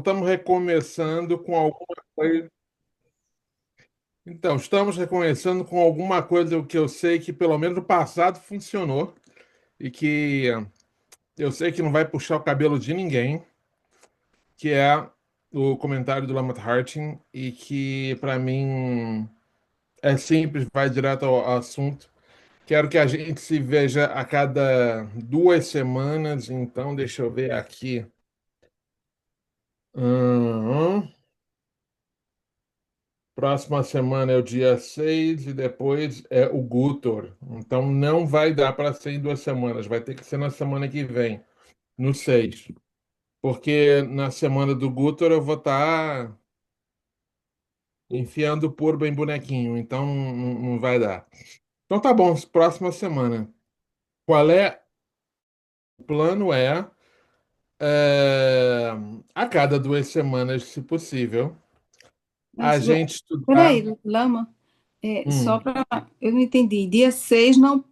estamos recomeçando com alguma coisa. Então, estamos recomeçando com alguma coisa que eu sei que pelo menos no passado funcionou e que eu sei que não vai puxar o cabelo de ninguém, que é o comentário do Lamotte Harding e que para mim é simples, vai direto ao assunto. Quero que a gente se veja a cada 2 semanas, então deixa eu ver aqui. Hum, Próxima semana é o dia 6 e depois é o Gutor. Então não vai dar para ser em 2 semanas, vai ter que ser na semana que vem, no 6. Porque na semana do Gutor eu vou estar enfiando o porco em bonequinho, então não vai dar. Então tá bom, próxima semana. Qual é? O plano é, a cada 2 semanas, se possível, a Mas, gente estudar. peraí, Lama, só Hum. para. Eu não entendi. Dia 6 não,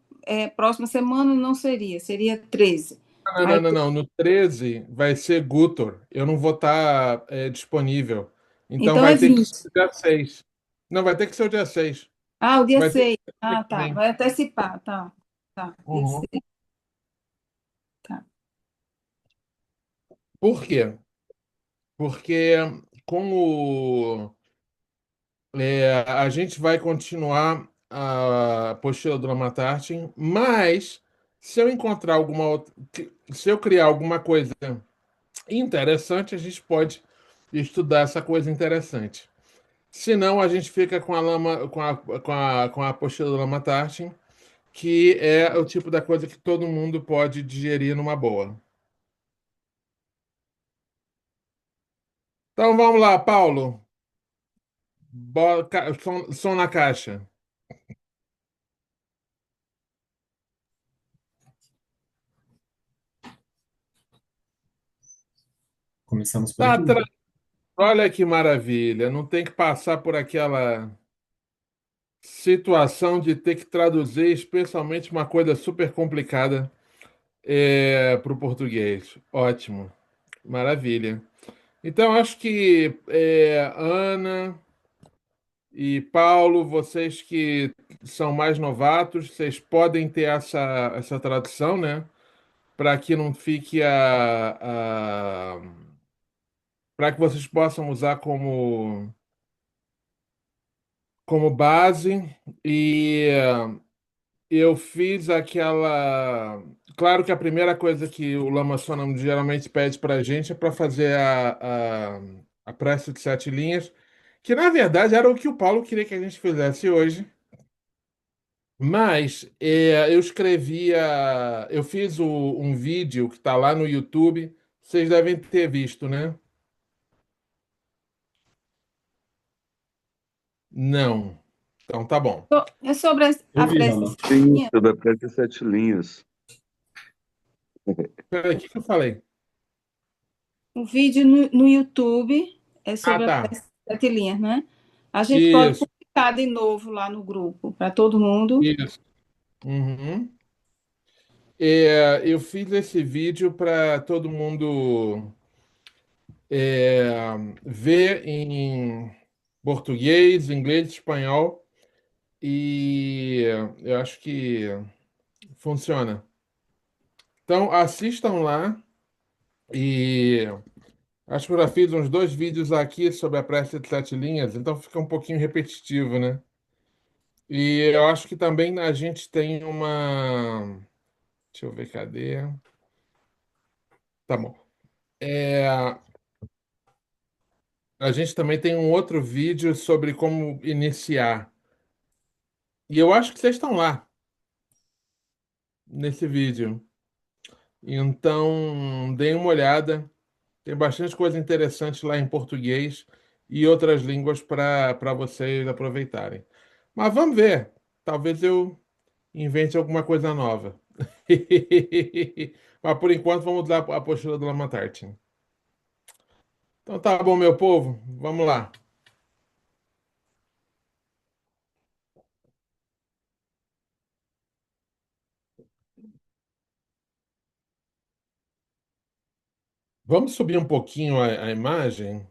próxima semana não seria, seria 13. Não, não, Aí, não, não. No 13 vai ser Gutor. Eu não vou estar disponível. Então então é vai ter que ser 20. o dia 6. Não, vai ter que ser o dia 6. Ah, o dia Vai ter que 6. ser o dia Ah, que tá. vem. Vai antecipar, tá. Tá, dia Uhum. 6. Tá. Por quê? Porque como a gente vai continuar a apostila do Lamartine, mas se eu encontrar alguma outra, se eu criar alguma coisa interessante, a gente pode estudar essa coisa interessante. Se não, a gente fica com a lama, com a apostila do Lama Tartin, que é o tipo da coisa que todo mundo pode digerir numa boa. Então vamos lá, Paulo. Som na caixa. Começamos por Tá, aqui. olha que maravilha. Não tem que passar por aquela situação de ter que traduzir, especialmente uma coisa super complicada para o português. Ótimo. Maravilha. Então, acho que Ana e Paulo, vocês que são mais novatos, vocês podem ter essa tradução, né? Para que não fique para que vocês possam usar como base. E eu fiz aquela. Claro que a primeira coisa que o Lama Sonam geralmente pede para a gente é para fazer a prece de 7 linhas, que na verdade era o que o Paulo queria que a gente fizesse hoje. Mas eu fiz um vídeo que está lá no YouTube, vocês devem ter visto, né? Não. Então tá bom. É sobre Eu a vi, prece Lama. de Sim, linha, sobre a Prece de Sete Linhas. Peraí, o que que eu falei? o vídeo no YouTube é Ah, sobre a tá. prece de 7 linhas, né? A gente pode Isso, publicar de novo lá no grupo, para todo mundo. isso. Uhum. Eu fiz esse vídeo para todo mundo é, ver em português, inglês, espanhol, e eu acho que funciona. Então, assistam lá e acho que eu já fiz uns 2 vídeos aqui sobre a prece de 7 linhas, então fica um pouquinho repetitivo, né? E eu acho que também a gente tem uma. Deixa eu ver, cadê? Tá bom. É, a gente também tem um outro vídeo sobre como iniciar. E eu acho que vocês estão lá nesse vídeo. Então, deem uma olhada. Tem bastante coisa interessante lá em português e outras línguas para vocês aproveitarem. Mas vamos ver. Talvez eu invente alguma coisa nova. Mas por enquanto vamos usar a postura do Lamartine. Então tá bom, meu povo. Vamos lá. Vamos subir um pouquinho a imagem?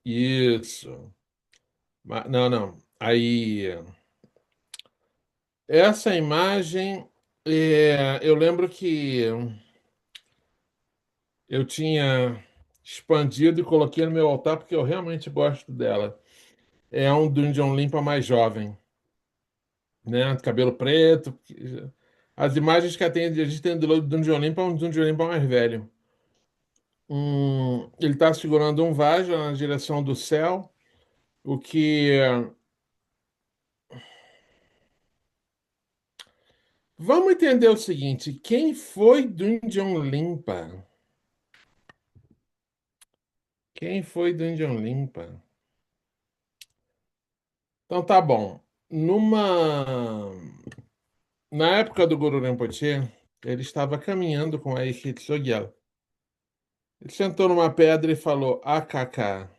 Isso. Não, não. Aí, essa imagem, eu lembro que eu tinha expandido e coloquei no meu altar porque eu realmente gosto dela. É um Dungeon Limpa mais jovem, né? Cabelo preto. As imagens que a gente tem do Dungeon Limpa é um Dungeon Limpa mais velho. Ele está segurando um vaso na direção do céu, o que... Vamos entender o seguinte, quem foi Dungeon Limpa? Quem foi Dungeon Limpa? Então tá bom. Na época do Guru Rinpoche, ele estava caminhando com a Ikit Sogyal. Ele sentou numa pedra e falou: AKK.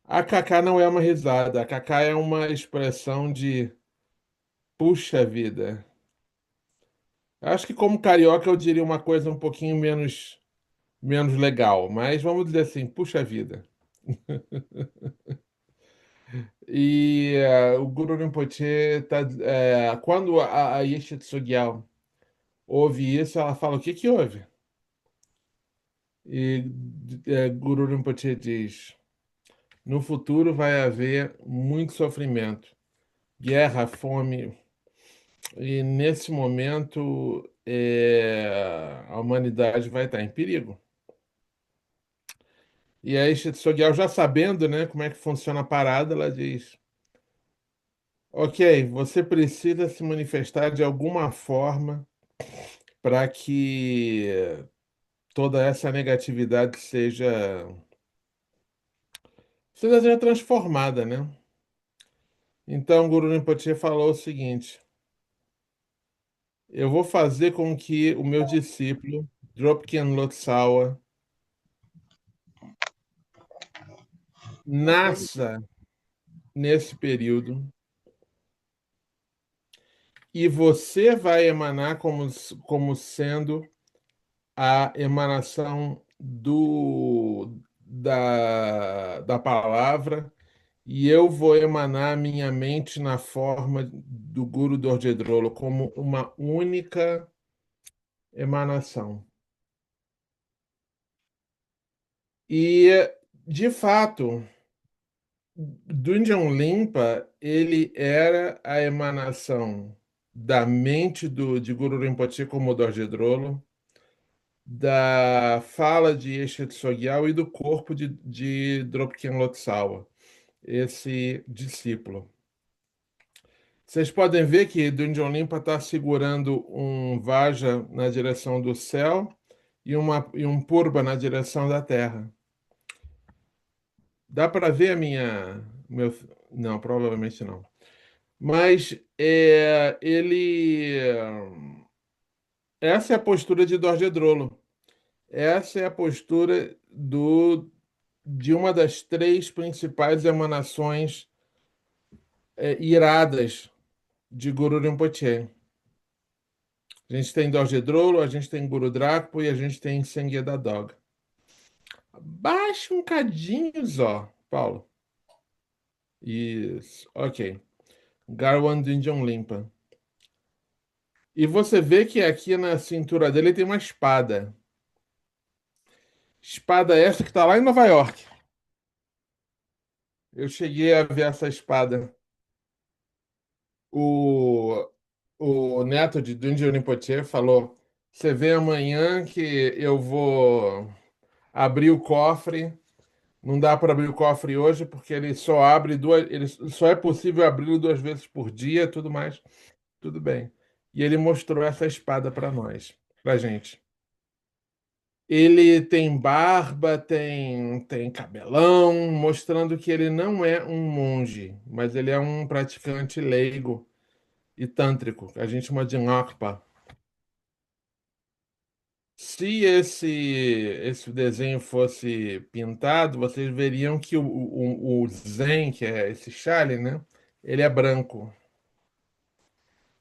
AKK não é uma risada, AKK é uma expressão de puxa vida. Acho que como carioca eu diria uma coisa um pouquinho menos legal, mas vamos dizer assim, puxa vida. E o Guru Rinpoche, quando a Yeshe Tsogyal ouve isso, ela fala: o que que houve? E Guru Rinpoche diz: no futuro vai haver muito sofrimento, guerra, fome, e nesse momento a humanidade vai estar em perigo. E aí, Sogyal, já sabendo, né, como é que funciona a parada, ela diz: ok, você precisa se manifestar de alguma forma para que toda essa negatividade seja transformada, né? Então, o Guru Rinpoche falou o seguinte: eu vou fazer com que o meu discípulo, Dropkin Lotsawa, nasça nesse período e você vai emanar como sendo a emanação da palavra e eu vou emanar minha mente na forma do Guru Dorjedrolo como uma única emanação. E, de fato, Dungeon Limpa, ele era a emanação da mente de Guru Rinpoche como Dorjedrolo, da fala de Eshe Tsogyal e do corpo de Dropkin Lotsawa, esse discípulo. Vocês podem ver que Dungeon Limpa está segurando um Vaja na direção do céu e um Purba na direção da terra. Dá para ver a minha. Meu, não, provavelmente não. Mas ele. Essa é a postura de Dorjedrolo. Essa é a postura de uma das três principais emanações iradas de Guru Rinpoche. A gente tem Dorjedrolo, a gente tem Guru Drakpo e a gente tem Sengheda Dog. Baixa um cadinho só, Paulo. Isso, ok. Garwan Dungeon Limpa. E você vê que aqui na cintura dele tem uma espada. Espada essa que está lá em Nova York. Eu cheguei a ver essa espada. O, o neto de Dungeon Rinpoche falou: você vê amanhã que eu vou abrir o cofre. Não dá para abrir o cofre hoje porque ele só abre duas, ele só é possível abri-lo 2 vezes por dia, tudo mais, tudo bem. E ele mostrou essa espada para nós, para gente. Ele tem barba, tem cabelão, mostrando que ele não é um monge, mas ele é um praticante leigo e tântrico. A gente chama de Ngakpa. Se esse desenho fosse pintado, vocês veriam que o Zen, que é esse chale, né? Ele é branco.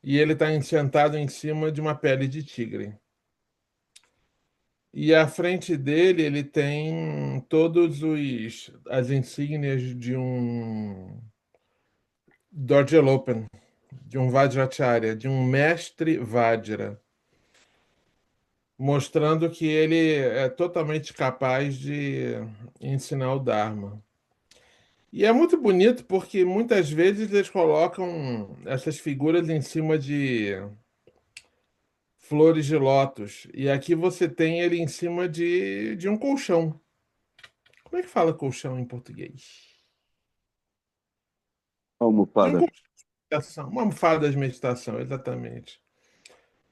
E ele está sentado em cima de uma pele de tigre. E à frente dele ele tem todos os as insígnias de um Dorje-Lopen, de um Vajracharya, de um mestre Vajra, mostrando que ele é totalmente capaz de ensinar o Dharma. E é muito bonito porque muitas vezes eles colocam essas figuras em cima de flores de lótus. E aqui você tem ele em cima de um colchão. Como é que fala colchão em português? De um Almofada. colchão de meditação, uma almofada de meditação, exatamente.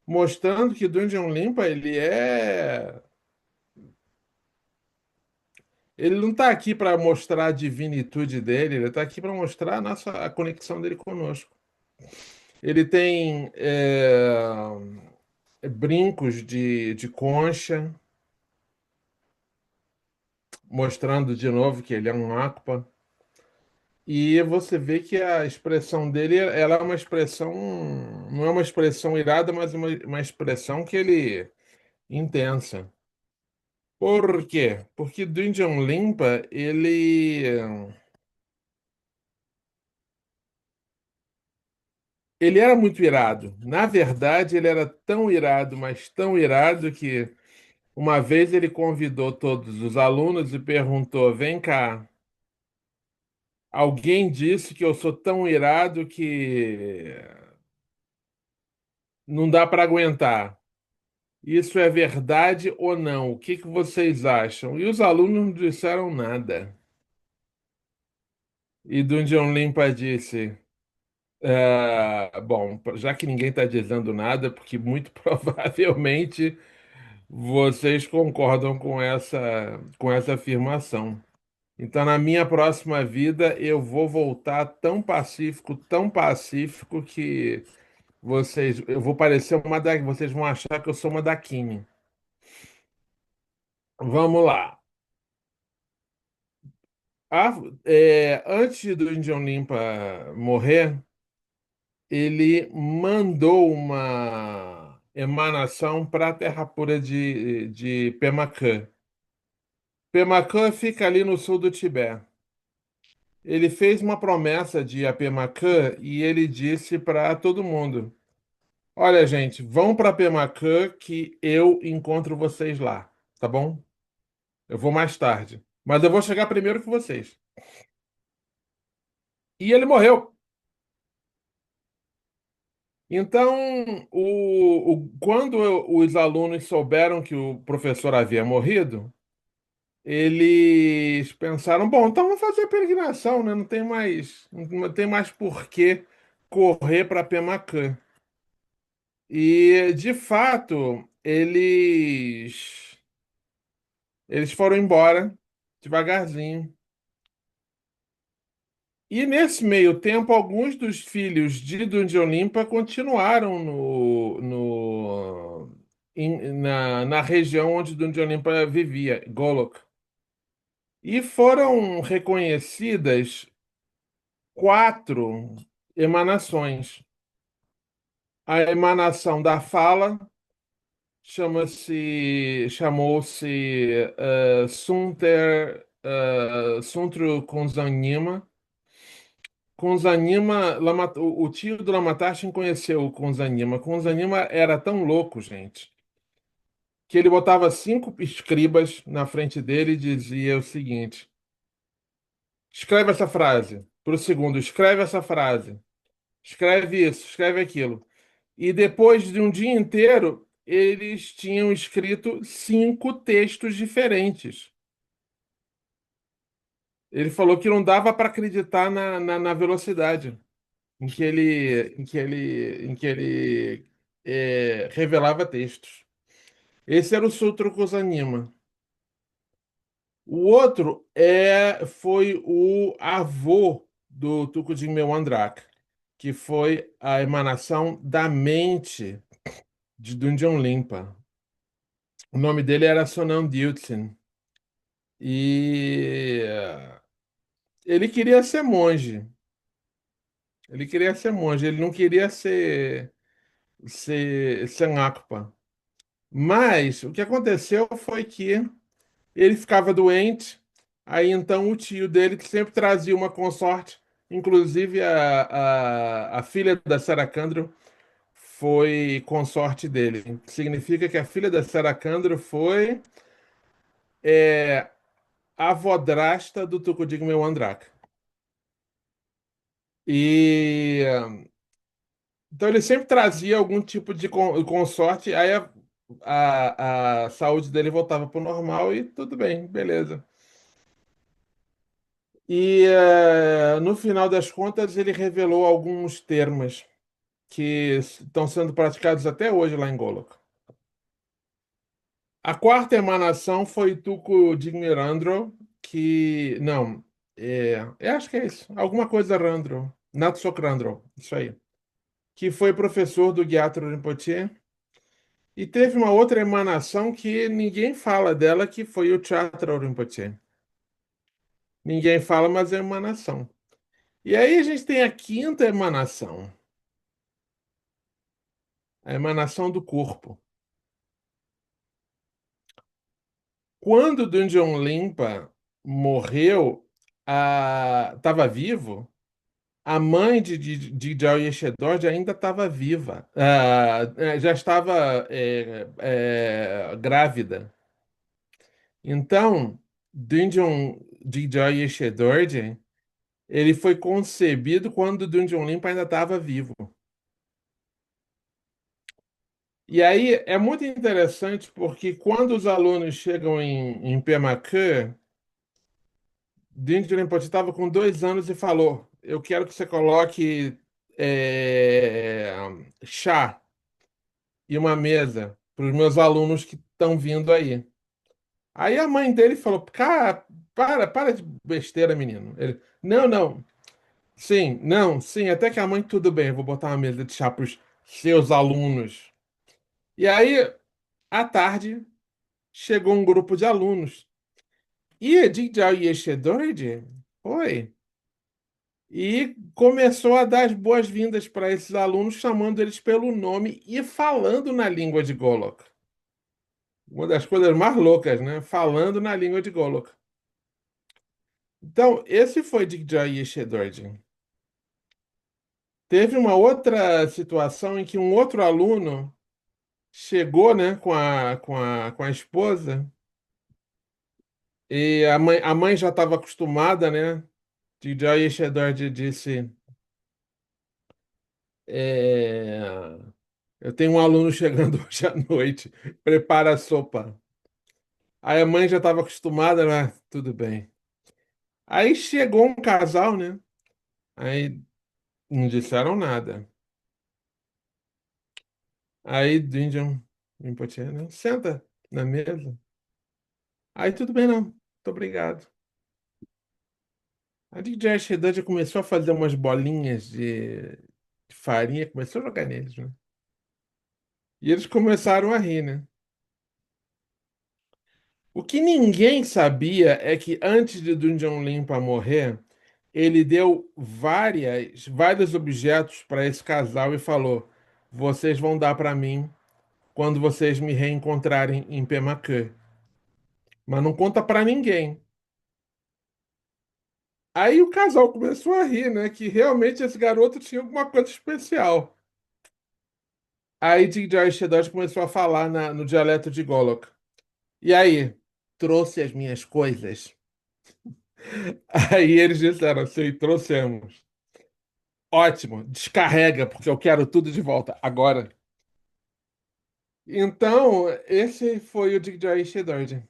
Mostrando que Dungeon Limpa, ele não está aqui para mostrar a divinitude dele, ele está aqui para mostrar a conexão dele conosco. Ele tem brincos de concha, mostrando de novo que ele é um Akpa. E você vê que a expressão dele, ela é uma expressão, não é uma expressão irada, mas uma expressão que ele intensa. Por quê? Porque Dungeon Limpa, ele era muito irado. Na verdade, ele era tão irado, mas tão irado que uma vez ele convidou todos os alunos e perguntou: "Vem cá, alguém disse que eu sou tão irado que não dá para aguentar. Isso é verdade ou não? O que que vocês acham?" E os alunos não disseram nada. E Dungeon Limpa disse: bom, já que ninguém está dizendo nada, porque muito provavelmente vocês concordam com essa afirmação. Então, na minha próxima vida, eu vou voltar tão pacífico que eu vou parecer vocês vão achar que eu sou uma Daquine. Vamos lá. Ah, antes do Indião Limpa morrer, ele mandou uma emanação para a Terra Pura de Pemacã. Pemacã fica ali no sul do Tibete. Ele fez uma promessa de ir a Pemacã e ele disse para todo mundo: "Olha, gente, vão para Pemacã que eu encontro vocês lá, tá bom? Eu vou mais tarde, mas eu vou chegar primeiro que vocês." E ele morreu. Então, quando os alunos souberam que o professor havia morrido, eles pensaram: bom, então vamos fazer a peregrinação, né? Não tem mais por que correr para Pemacã. E, de fato, eles foram embora devagarzinho. E nesse meio tempo, alguns dos filhos de Dundee Olimpa continuaram na região onde Dundee Olimpa vivia, Golok. E foram reconhecidas quatro emanações. A emanação da fala chamou-se Suntru Kunzanima. Kunzanima, o tio do Lamatarsin conheceu o Kunzanima. Kunzanima era tão louco, gente, que ele botava cinco escribas na frente dele e dizia o seguinte: escreve essa frase. Para o segundo, escreve essa frase. Escreve isso, escreve aquilo. E depois de um dia inteiro, eles tinham escrito cinco textos diferentes. Ele falou que não dava para acreditar na velocidade em que ele revelava textos. Esse era o Sutra Kosanima. O outro foi o avô do Tukudin Andrak, que foi a emanação da mente de Dungeon Limpa. O nome dele era Sonam Dyutsin. E ele queria ser monge. Ele queria ser monge, ele não queria ser Ngakpa. Mas o que aconteceu foi que ele ficava doente, aí então o tio dele, que sempre trazia uma consorte, inclusive a filha da Saracandro foi consorte dele. Significa que a filha da Saracandro foi a vodrasta do Tucudígme Andraka. E então ele sempre trazia algum tipo de consorte, aí a saúde dele voltava para o normal e tudo bem, beleza. E no final das contas ele revelou alguns termos que estão sendo praticados até hoje lá em Golok. A quarta emanação foi Tuco Digmirandro, que. Não, eu acho que é isso. Alguma coisa Randro. Natsokrandro, isso aí. Que foi professor do Gyatro Rinpoche. E teve uma outra emanação que ninguém fala dela, que foi o Chatra Rinpoche. Ninguém fala, mas é emanação. E aí a gente tem a quinta emanação, a emanação do corpo. Quando Dungeon Limpa morreu, estava vivo, a mãe de Jao Yeshedord ainda estava viva. Já estava grávida. Então, Dungeon de Jao Yeshedord, ele foi concebido quando Dungeon Limpa ainda estava vivo. E aí é muito interessante porque quando os alunos chegam em Pemaquê, Dindin Rinpoche estava com 2 anos e falou: Eu quero que você coloque é, chá e uma mesa para os meus alunos que estão vindo aí. Aí a mãe dele falou: Cara, para de besteira, menino. Ele: Não, não, sim, não, sim. Até que a mãe, tudo bem, eu vou botar uma mesa de chá para os seus alunos. E aí, à tarde, chegou um grupo de alunos. E Dijal Yeshedord foi. E começou a dar as boas-vindas para esses alunos, chamando eles pelo nome e falando na língua de Golok. Uma das coisas mais loucas, né? Falando na língua de Golok. Então, esse foi Digjoy Yeshedord. Teve uma outra situação em que um outro aluno chegou, né, com a esposa, e a mãe já estava acostumada, né? Digjoy Yeshedord disse. É, Eu tenho um aluno chegando hoje à noite. Prepara a sopa. Aí a mãe já estava acostumada, né? Tudo bem. Aí chegou um casal, né? Aí não disseram nada. Aí Dungeon Rinpoche, né? Senta na mesa. Aí tudo bem, não. Muito obrigado. A DJ Shedan já começou a fazer umas bolinhas de farinha, começou a jogar neles, né? E eles começaram a rir, né? O que ninguém sabia é que antes de Dungeon Limpa morrer, ele deu vários objetos para esse casal e falou: Vocês vão dar para mim quando vocês me reencontrarem em Pemaquê. Mas não conta para ninguém. Aí o casal começou a rir, né? Que realmente esse garoto tinha alguma coisa especial. Aí Tigray Shedod começou a falar no dialeto de Golok. E aí, trouxe as minhas coisas? Aí eles disseram assim: trouxemos. Ótimo, descarrega, porque eu quero tudo de volta agora. Então, esse foi o Digjoy Shedord.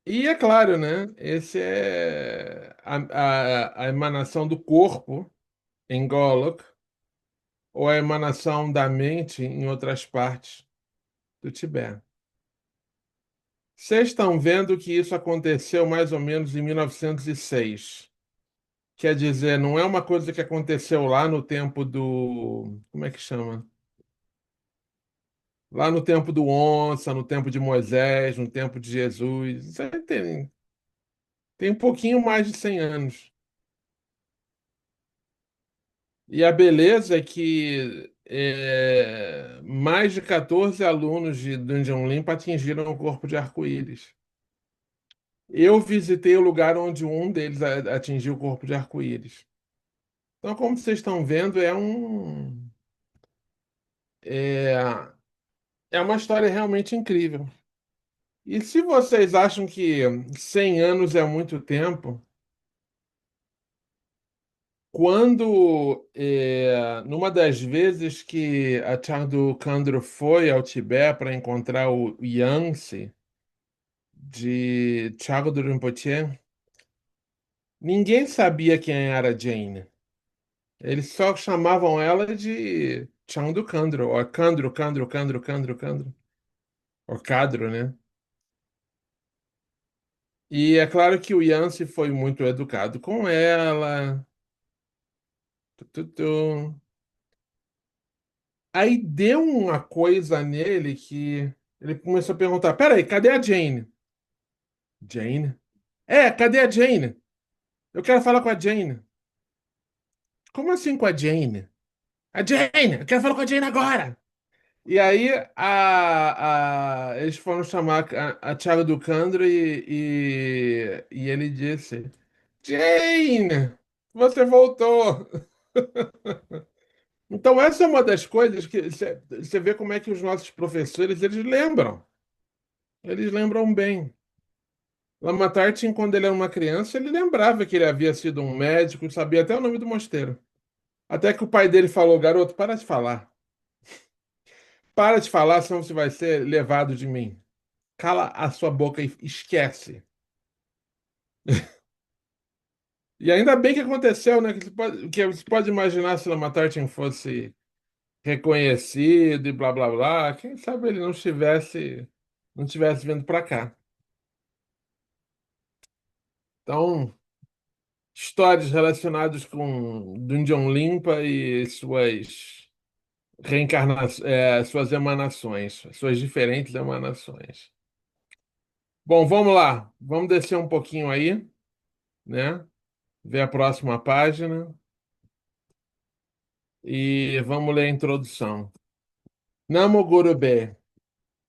E é claro, né? Esse é a emanação do corpo em Golok, ou a emanação da mente em outras partes do Tibete. Vocês estão vendo que isso aconteceu mais ou menos em 1906. Quer dizer, não é uma coisa que aconteceu lá no tempo do. Como é que chama? Lá no tempo do Onça, no tempo de Moisés, no tempo de Jesus. Isso aí tem um pouquinho mais de 100 anos. E a beleza é que mais de 14 alunos de Dungeon Limpa atingiram o corpo de arco-íris. Eu visitei o lugar onde um deles atingiu o corpo de arco-íris. Então, como vocês estão vendo, é, é uma história realmente incrível. E se vocês acham que 100 anos é muito tempo, numa das vezes que a Chandrakandra foi ao Tibete para encontrar o Yangtze de Chardo Rinpoche, ninguém sabia quem era Jane. Eles só chamavam ela de Chandrakandra, ou Kandro, Kandro, Kandro, Kandro, Kandro, ou Kadro, né? E é claro que o Yangtze foi muito educado com ela. Tu, tu, tu. Aí deu uma coisa nele que ele começou a perguntar: peraí, cadê a Jane? Jane? Cadê a Jane? Eu quero falar com a Jane. Como assim com a Jane? A Jane! Eu quero falar com a Jane agora! E aí eles foram chamar a Thiago do Candro e ele disse: Jane! Você voltou! Então, essa é uma das coisas que você vê como é que os nossos professores eles lembram. Eles lembram bem. Lama Tartin, quando ele era uma criança, ele lembrava que ele havia sido um médico, sabia até o nome do mosteiro. Até que o pai dele falou: garoto, para de falar. Para de falar, senão você vai ser levado de mim. Cala a sua boca e esquece. E ainda bem que aconteceu, né? Que você pode imaginar se Lama Tartin fosse reconhecido e blá blá blá. Quem sabe ele não tivesse vindo para cá. Então, histórias relacionadas com Dungeon Limpa e suas emanações, suas diferentes emanações. Bom, vamos lá. Vamos descer um pouquinho aí, né? Ver a próxima página e vamos ler a introdução. Namo Guru Be.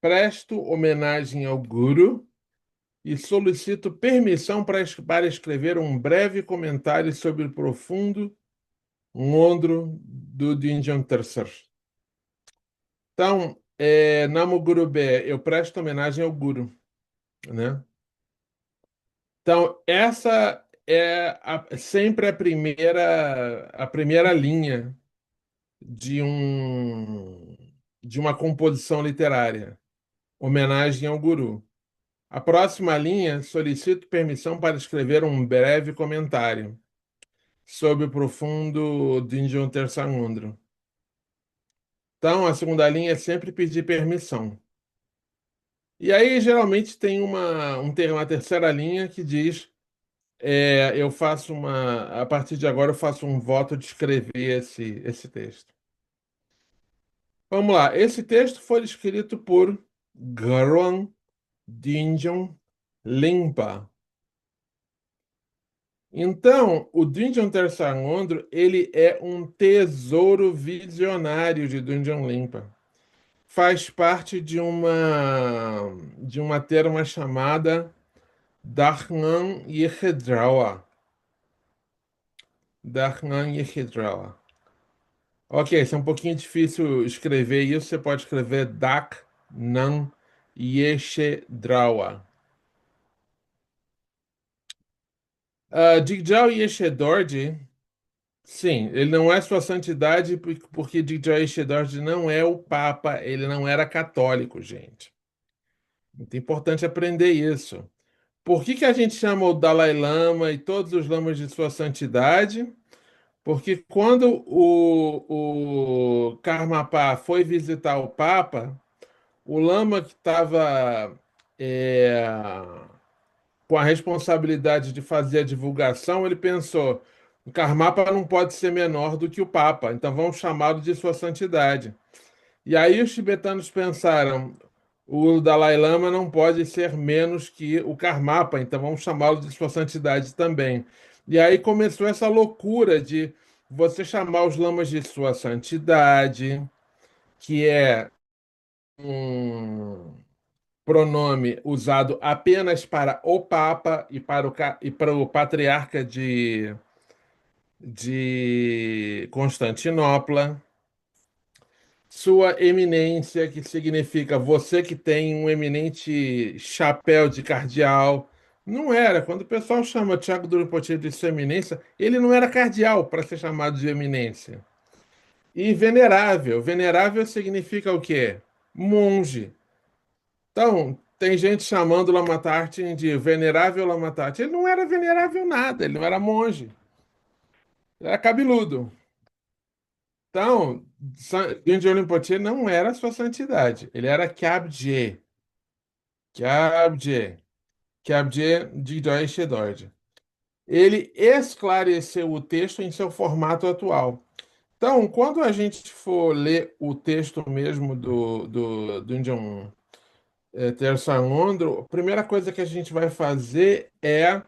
Presto homenagem ao Guru e solicito permissão para escrever um breve comentário sobre o profundo Ngondro do Dungeon Terceiro. Então, Namo Guru Be, eu presto homenagem ao Guru, né? Então, essa é sempre a primeira linha de de uma composição literária, homenagem ao Guru. A próxima linha, solicito permissão para escrever um breve comentário sobre o profundo Dinjon Tersangondro. Então, a segunda linha é sempre pedir permissão. E aí, geralmente, tem uma terceira linha que diz: a partir de agora, eu faço um voto de escrever esse texto. Vamos lá. Esse texto foi escrito por Garwan Dinjon Limpa. Então, o Dungeon Tersangondro, ele é um tesouro visionário de Dungeon Limpa. Faz parte de uma terma chamada Darknan Yehedrawa. Darknan Yehedrawa. Ok, isso é um pouquinho difícil escrever isso. Você pode escrever Darknan Yehedrawa. Digdal Yeshedord, sim, ele não é sua santidade porque Digdal Yeshedord não é o Papa, ele não era católico, gente. Muito importante aprender isso. Por que a gente chama o Dalai Lama e todos os lamas de sua santidade? Porque quando o Karmapa foi visitar o Papa, o lama que estava com a responsabilidade de fazer a divulgação, ele pensou: o Karmapa não pode ser menor do que o Papa, então vamos chamá-lo de Sua Santidade. E aí os tibetanos pensaram: o Dalai Lama não pode ser menos que o Karmapa, então vamos chamá-lo de Sua Santidade também. E aí começou essa loucura de você chamar os lamas de Sua Santidade, que é um pronome usado apenas para o Papa e para o Patriarca de Constantinopla. Sua Eminência, que significa você que tem um eminente chapéu de cardeal. Não era. Quando o pessoal chama Tiago Duro-Potier de Sua Eminência, ele não era cardeal para ser chamado de eminência. E venerável. Venerável significa o quê? Monge. Então, tem gente chamando Lamatartin de venerável Lamatartin. Ele não era venerável nada, ele não era monge. Ele era cabeludo. Então, Guindy Rinpoche não era sua santidade, ele era Kyabje, Kyabje, Kyabje de Doi Shedord. Ele esclareceu o texto em seu formato atual. Então, quando a gente for ler o texto mesmo do Indian Terça Ondro, a primeira coisa que a gente vai fazer é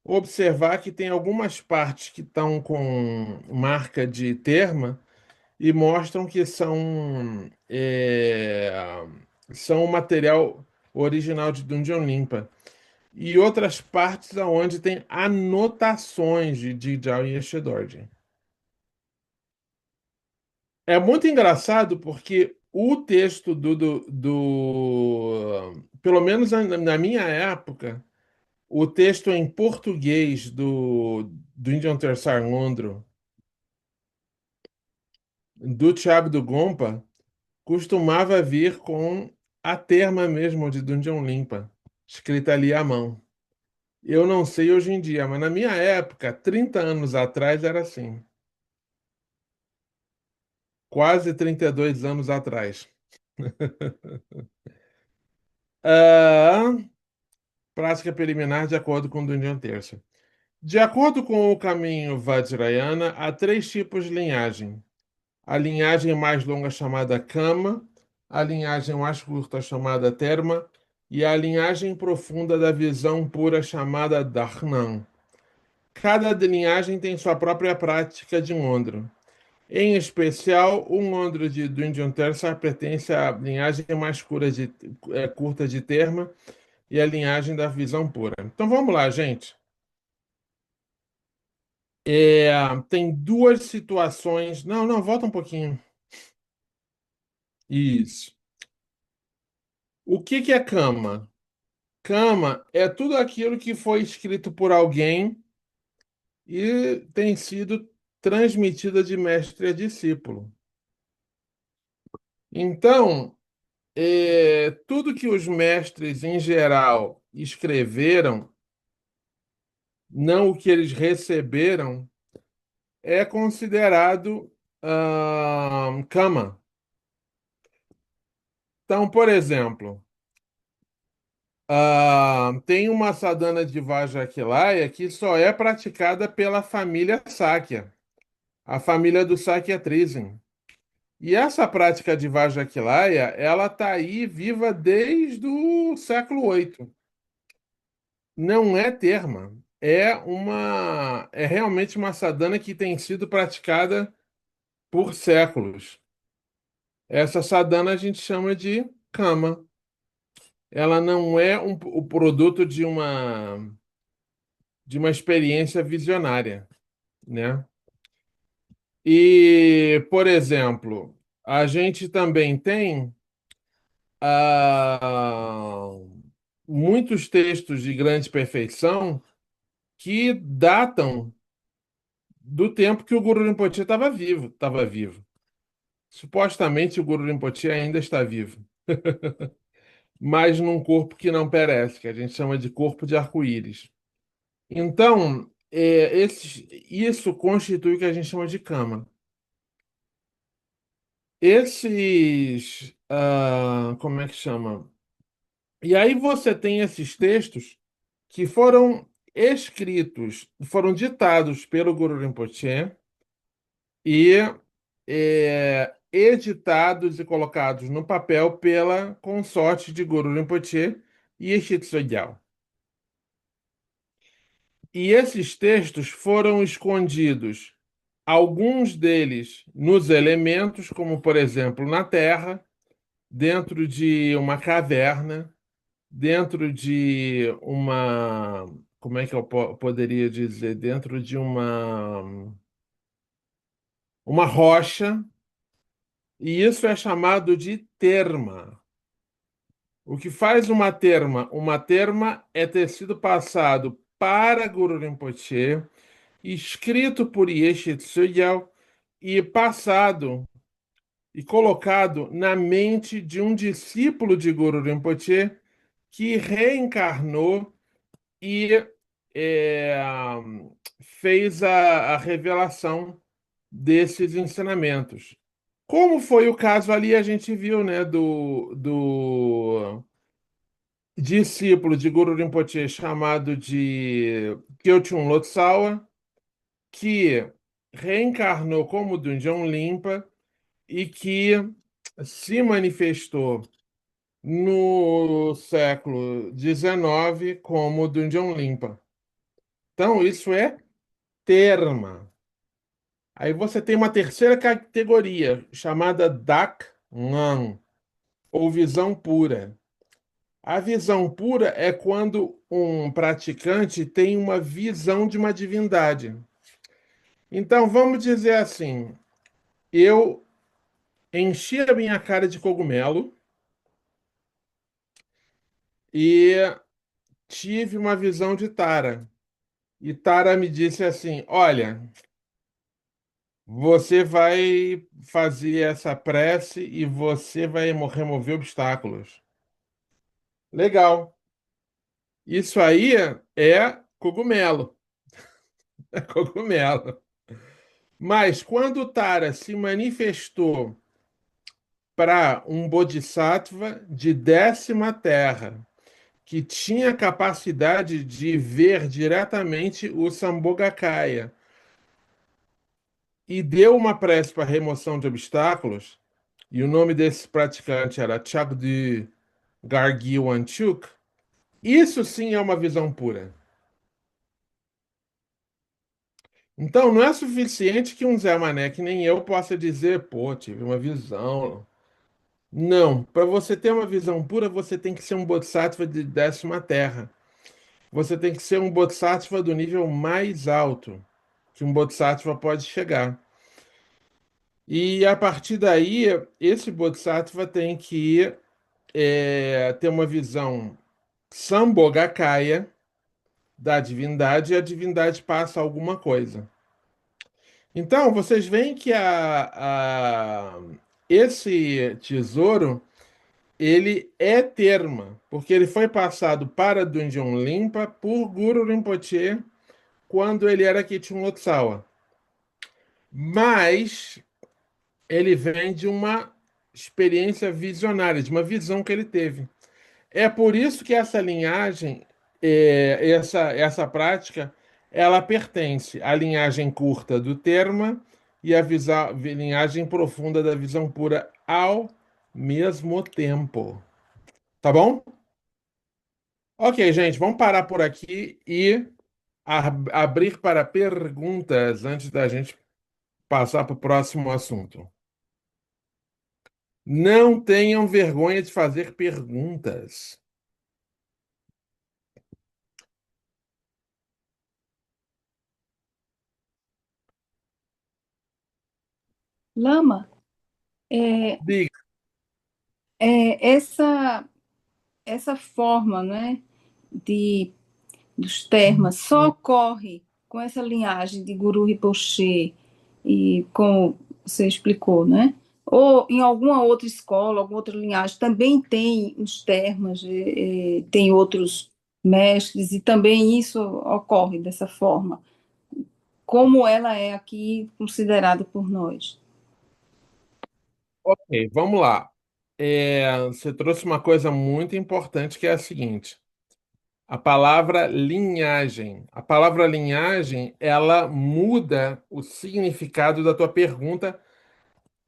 observar que tem algumas partes que estão com marca de terma e mostram que são o material original de Dungeon Limpa. E outras partes onde tem anotações de Dijal e Eshedord. É muito engraçado porque o texto pelo menos na minha época, o texto em português do Indian Terçar Ngondro, do Thiago do Gompa, costumava vir com a terma mesmo de Dungeon Limpa, escrita ali à mão. Eu não sei hoje em dia, mas na minha época, 30 anos atrás, era assim. Quase 32 anos atrás. Ah, prática preliminar de acordo com Dungeon Terça. De acordo com o caminho Vajrayana, há três tipos de linhagem. A linhagem mais longa chamada Kama, a linhagem mais curta chamada Terma e a linhagem profunda da visão pura chamada Dharnan. Cada linhagem tem sua própria prática de Ngondro. Em especial, o Ngondro de Dungeon Terça pertence à linhagem mais curta de Terma e à linhagem da visão pura. Então vamos lá, gente. Tem duas situações. Não, não, volta um pouquinho. Isso. O que que é Kama? Kama é tudo aquilo que foi escrito por alguém e tem sido transmitida de mestre a discípulo. Então, tudo que os mestres, em geral, escreveram, não o que eles receberam, é considerado Kama. Então, por exemplo, tem uma sadhana de Vajaquilaya que só é praticada pela família Sakya, a família do Sakya Trisin. E essa prática de Vajaquilaya, ela está aí viva desde o século VIII. Não é terma, é realmente uma sadhana que tem sido praticada por séculos. Essa sadhana a gente chama de kama. Ela não é o produto de uma experiência visionária, né? E, por exemplo, a gente também tem ah, muitos textos de grande perfeição que datam do tempo que o Guru Rinpoche estava vivo, estava vivo. Supostamente o Guru Rinpoche ainda está vivo, mas num corpo que não perece, que a gente chama de corpo de arco-íris. Então, isso constitui o que a gente chama de Kama. Como é que chama? E aí você tem esses textos que foram escritos, foram ditados pelo Guru Rinpoche e editados e colocados no papel pela consorte de Guru Rinpoche e Shitsogyal. E esses textos foram escondidos alguns deles nos elementos, como por exemplo na Terra, dentro de uma caverna, dentro de uma, como é que eu poderia dizer, dentro de uma rocha, e isso é chamado de terma. O que faz uma terma? Uma terma é ter sido passado para Guru Rinpoche, escrito por Yeshe Tsugyal e passado e colocado na mente de um discípulo de Guru Rinpoche que reencarnou e é, fez a revelação desses ensinamentos. Como foi o caso ali, a gente viu, né, do discípulo de Guru Rinpoche chamado de Kyochun Lotsawa, que reencarnou como Dunjong Limpa e que se manifestou no século XIX como Dunjong Limpa. Então, isso é terma. Aí você tem uma terceira categoria, chamada Dak Ngan, ou visão pura. A visão pura é quando um praticante tem uma visão de uma divindade. Então, vamos dizer assim, eu enchi a minha cara de cogumelo e tive uma visão de Tara. E Tara me disse assim: Olha, você vai fazer essa prece e você vai remover obstáculos. Legal. Isso aí é cogumelo. É cogumelo. Mas quando Tara se manifestou para um bodhisattva de 10ª terra, que tinha capacidade de ver diretamente o Sambhogakaya, e deu uma prece para remoção de obstáculos, e o nome desse praticante era Chagdu Gargi Wanchuk, isso sim é uma visão pura. Então, não é suficiente que um Zé Mané, que nem eu, possa dizer, pô, tive uma visão. Não, para você ter uma visão pura, você tem que ser um Bodhisattva de 10ª terra. Você tem que ser um Bodhisattva do nível mais alto que um Bodhisattva pode chegar. E a partir daí, esse Bodhisattva tem que ter uma visão Sambhogakaya da divindade e a divindade passa alguma coisa. Então, vocês veem que esse tesouro ele é terma, porque ele foi passado para Dungeon Limpa por Guru Rinpoche quando ele era Kichun Lotsawa. Mas ele vem de uma experiência visionária, de uma visão que ele teve. É por isso que essa linhagem, essa prática, ela pertence à linhagem curta do terma e à linhagem profunda da visão pura ao mesmo tempo. Tá bom? Ok, gente, vamos parar por aqui e abrir para perguntas antes da gente passar para o próximo assunto. Não tenham vergonha de fazer perguntas. Lama, é, Diga. essa forma, né, de, dos termas só ocorre com essa linhagem de Guru Rinpoche e como você explicou, né? Ou em alguma outra escola, alguma outra linhagem também tem os termas, tem outros mestres e também isso ocorre dessa forma, como ela é aqui considerada por nós. Ok, vamos lá. Você trouxe uma coisa muito importante que é a seguinte: a palavra linhagem. A palavra linhagem, ela muda o significado da tua pergunta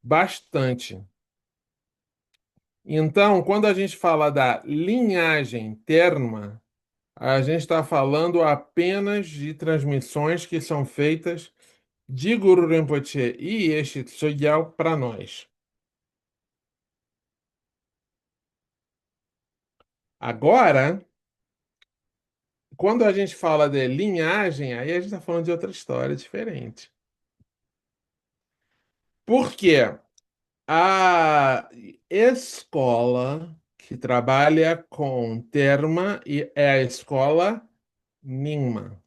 bastante. Então, quando a gente fala da linhagem terma, a gente está falando apenas de transmissões que são feitas de Guru Rinpoche e este Tsogyal para nós. Agora, quando a gente fala de linhagem, aí a gente está falando de outra história diferente. Por quê? A escola que trabalha com terma é a escola Nyingma.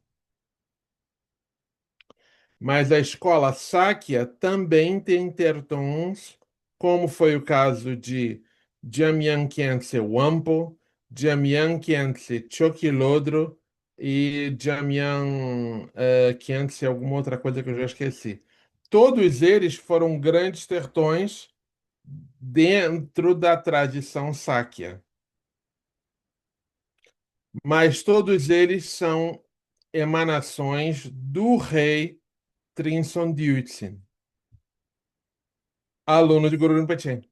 Mas a escola Sakya também tem tertons, como foi o caso de Jamyang Khyentse Wampo, Jamyang Khyentse Chokilodro e Jamyang Khyentse alguma outra coisa que eu já esqueci. Todos eles foram grandes tertões dentro da tradição Sakya, mas todos eles são emanações do rei Trinson Dyutsin, aluno de Guru Rinpoche.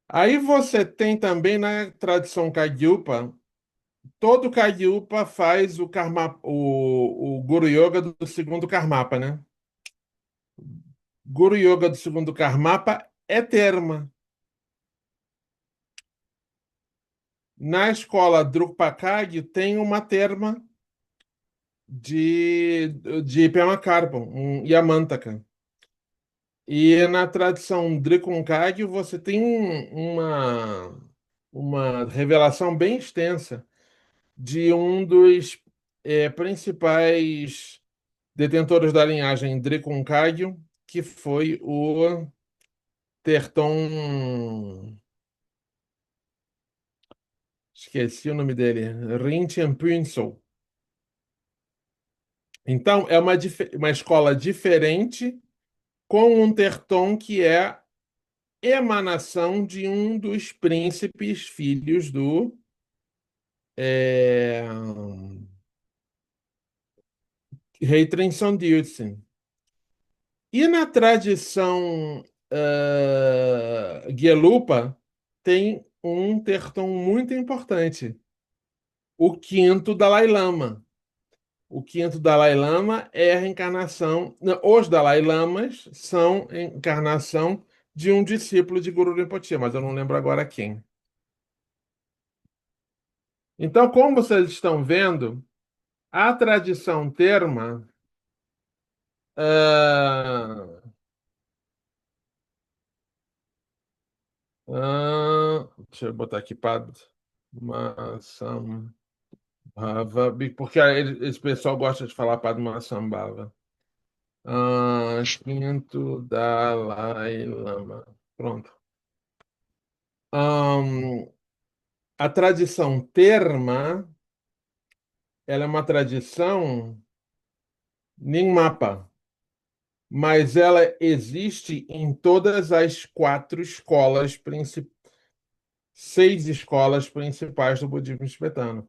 Aí você tem também na tradição Kagyupa, todo Kagyupa faz o Guru Yoga do segundo Karmapa, né? Guru Yoga do segundo Karmapa é terma. Na escola Drukpa Kagyu tem uma terma de, de Pema Karpan, um Yamantaka. E na tradição Drikung Kagyu você tem uma revelação bem extensa de um dos principais detentores da linhagem Drikung Kagyu, que foi o Terton. Esqueci o nome dele. Rinchen Punsel. Então, é uma escola diferente, com um Terton que é emanação de um dos príncipes filhos do é, rei Trinson Dyutsin. E na tradição Gelupa tem um tertão muito importante, o quinto Dalai Lama. O quinto Dalai Lama é a reencarnação. Não, os Dalai Lamas são a encarnação de um discípulo de Guru Rinpoche, mas eu não lembro agora quem. Então, como vocês estão vendo, a tradição terma ah, deixa eu botar aqui Padmasambhava, porque esse pessoal gosta de falar Padmasambhava. Quinto Dalai Lama. Pronto. Ahn, a tradição terma, ela é uma tradição Nyingmapa, mas ela existe em todas as quatro escolas principais, seis escolas principais do budismo tibetano.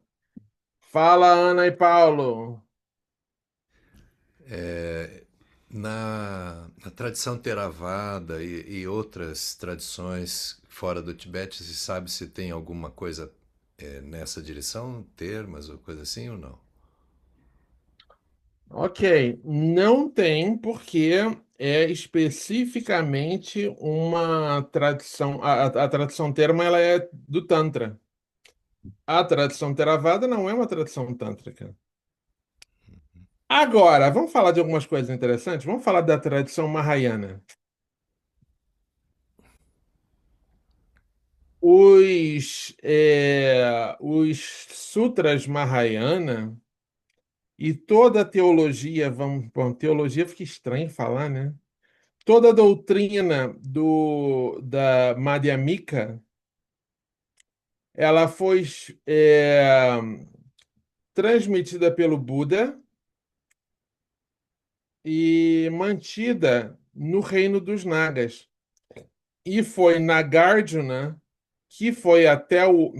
Fala, Ana e Paulo. Na tradição Theravada e outras tradições fora do Tibete, se sabe se tem alguma coisa nessa direção, termas ou coisa assim ou não? Ok, não tem porque é especificamente uma tradição. A tradição terma ela é do Tantra. A tradição Theravada não é uma tradição tântrica. Agora, vamos falar de algumas coisas interessantes? Vamos falar da tradição Mahayana. Os sutras Mahayana e toda a teologia, bom, teologia fica estranho falar, né? Toda a doutrina da Madhyamika, ela foi transmitida pelo Buda e mantida no reino dos Nagas. E foi Nagarjuna que foi até o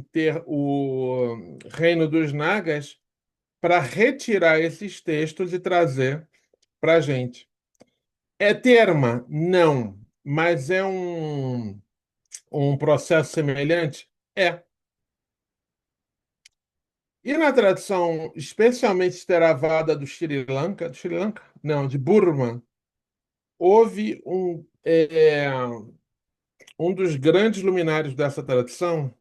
reino dos Nagas para retirar esses textos e trazer para a gente. É terma? Não, mas é um processo semelhante? É. E na tradição especialmente Theravada do Sri Lanka? Não, de Burma, houve um dos grandes luminares dessa tradição.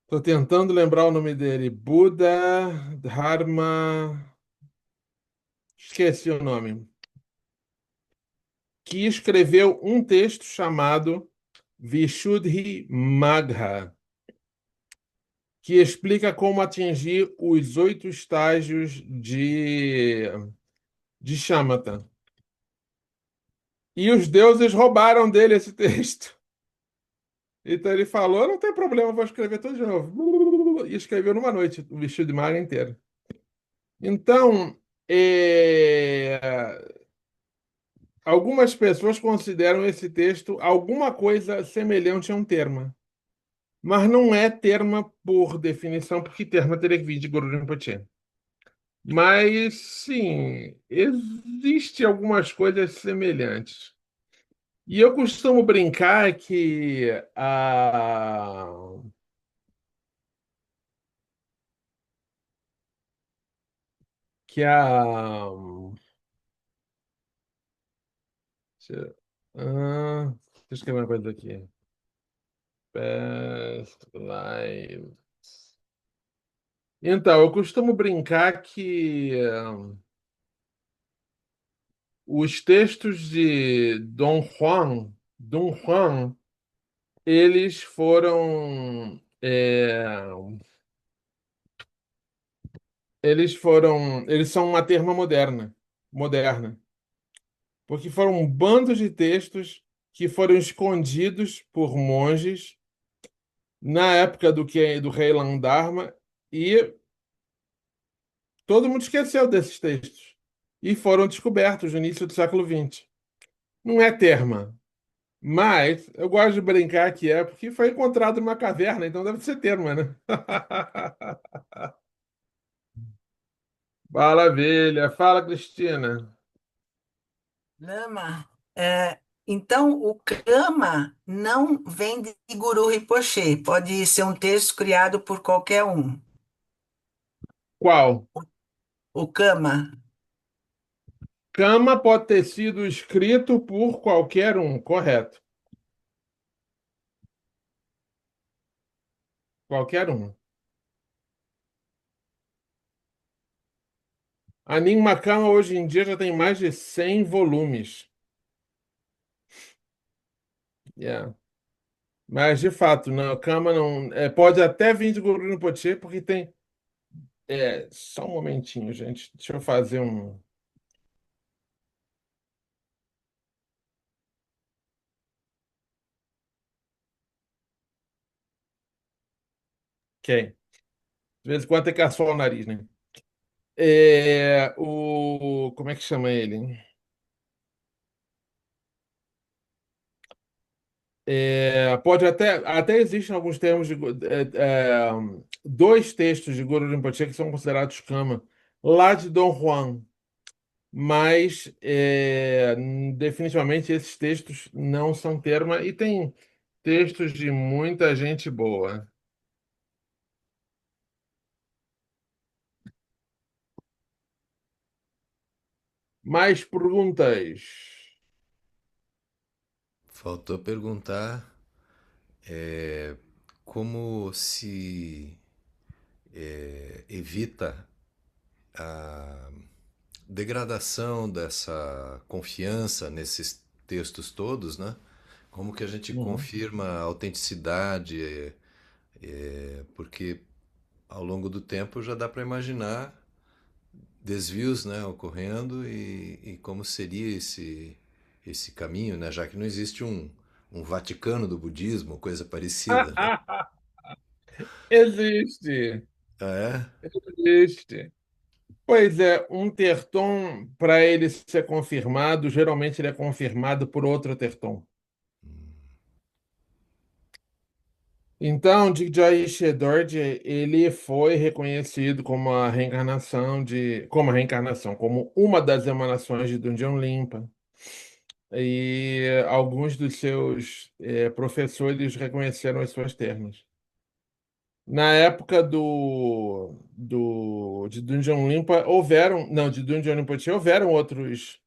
Estou tentando lembrar o nome dele. Buda Dharma. Esqueci o nome. Que escreveu um texto chamado Vishuddhimagga, que explica como atingir os 8 estágios de Shamatha. E os deuses roubaram dele esse texto. Então ele falou: não tem problema, vou escrever tudo de novo. E escreveu numa noite o Vishuddhimagga inteiro. Então, algumas pessoas consideram esse texto alguma coisa semelhante a um termo. Mas não é termo por definição, porque termo teria que vir de Guru Rinpoche. Mas, sim, existe algumas coisas semelhantes. E eu costumo brincar que a deixa eu escrever uma coisa aqui. Past lives. Então, eu costumo brincar que os textos de Dom Juan, eles eles são uma terma moderna, porque foram um bando de textos que foram escondidos por monges na época do rei Landharma e todo mundo esqueceu desses textos e foram descobertos no início do século XX. Não é terma, mas eu gosto de brincar que é porque foi encontrado numa caverna, então deve ser terma, né? Maravilha. Fala, Cristina. Lama, então o Kama não vem de Guru Rinpoche, pode ser um texto criado por qualquer um. Qual? O Kama, Cama pode ter sido escrito por qualquer um, correto? Qualquer um. A Enigma Cama hoje em dia já tem mais de 100 volumes. Yeah. Mas, de fato, não, Cama não. Pode até vir de Guru Rinpoche, porque tem. Só um momentinho, gente. Deixa eu fazer um. Ok. De vez em quando tem que assoar o nariz, né? Como é que chama ele? Pode até existem alguns termos dois textos de Guru Rinpoche que são considerados Kama, lá de Dom Juan, mas definitivamente esses textos não são terma e tem textos de muita gente boa. Mais perguntas? Faltou perguntar como se evita a degradação dessa confiança nesses textos todos, né? Como que a gente Uhum. confirma a autenticidade, porque ao longo do tempo já dá para imaginar desvios, né, ocorrendo e como seria esse caminho, né? Já que não existe um Vaticano do budismo, coisa parecida, né? Existe, Ah, existe. Pois é, um tertom, para ele ser confirmado, geralmente ele é confirmado por outro tertom. Então, Digjoy Shedorje, ele foi reconhecido como uma das emanações de Dungeon Limpa. e alguns dos seus professores reconheceram as suas termas. Na época de Dungeon Limpa, houveram. Não, de Dungeon Limpa houveram outros